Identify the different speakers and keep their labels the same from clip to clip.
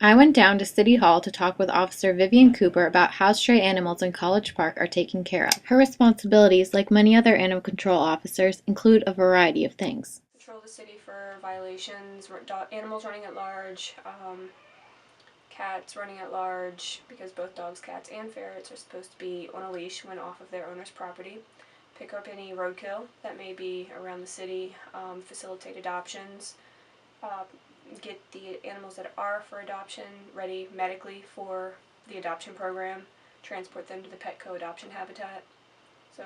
Speaker 1: I went down to City Hall to talk with Officer Vivian Cooper about how stray animals in College Park are taken care of. Her responsibilities, like many other animal control officers, include a variety of things.
Speaker 2: Patrol the city for violations, animals running at large, cats running at large, because both dogs, cats, and ferrets are supposed to be on a leash when off of their owner's property. Pick up any roadkill that may be around the city, facilitate adoptions, uh, get the animals that are for adoption ready medically for the adoption program, transport them to the Petco adoption habitat. So,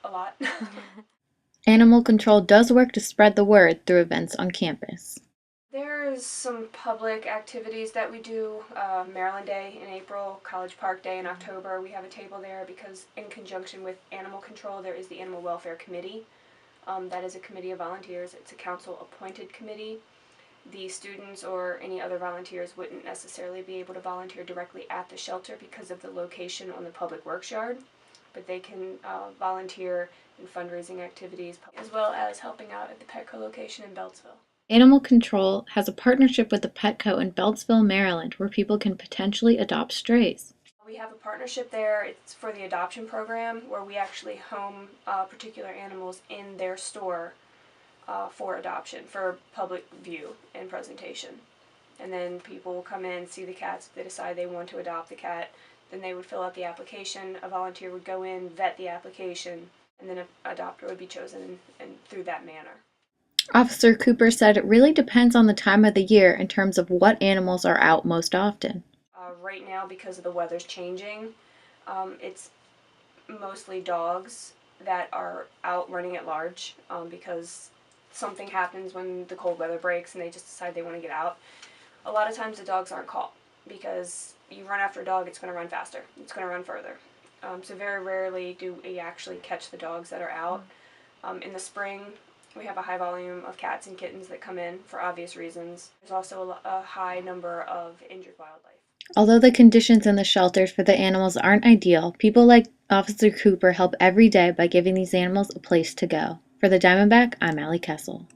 Speaker 2: a lot.
Speaker 1: Animal control does work to spread the word through events on campus.
Speaker 2: There's some public activities that we do. Maryland Day in April, College Park Day in October. We have a table there because in conjunction with animal control there is the Animal Welfare Committee. That is a committee of volunteers. It's a council appointed committee. The students or any other volunteers wouldn't necessarily be able to volunteer directly at the shelter because of the location on the public works yard, but they can volunteer in fundraising activities as well as helping out at the Petco location in Beltsville.
Speaker 1: Animal control has a partnership with the Petco in Beltsville, Maryland, where people can potentially adopt strays.
Speaker 2: We have a partnership there. It's for the adoption program where we actually home particular animals in their store for adoption, for public view and presentation. And then people will come in, see the cats. If they decide they want to adopt the cat, then they would fill out the application. A volunteer would go in, vet the application, and then an adopter would be chosen and through that manner.
Speaker 1: Officer Cooper said it really depends on the time of the year in terms of what animals are out most often.
Speaker 2: Right now, because of the weather's changing, it's mostly dogs that are out running at large because something happens when the cold weather breaks and they just decide they want to get out. A lot of times the dogs aren't caught because you run after a dog, it's going to run faster, it's going to run further. So very rarely do we actually catch the dogs that are out. In the spring, we have a high volume of cats and kittens that come in for obvious reasons. There's also a high number of injured wildlife.
Speaker 1: Although the conditions in the shelters for the animals aren't ideal, people like Officer Cooper help every day by giving these animals a place to go. For the Diamondback, I'm Allie Kessel.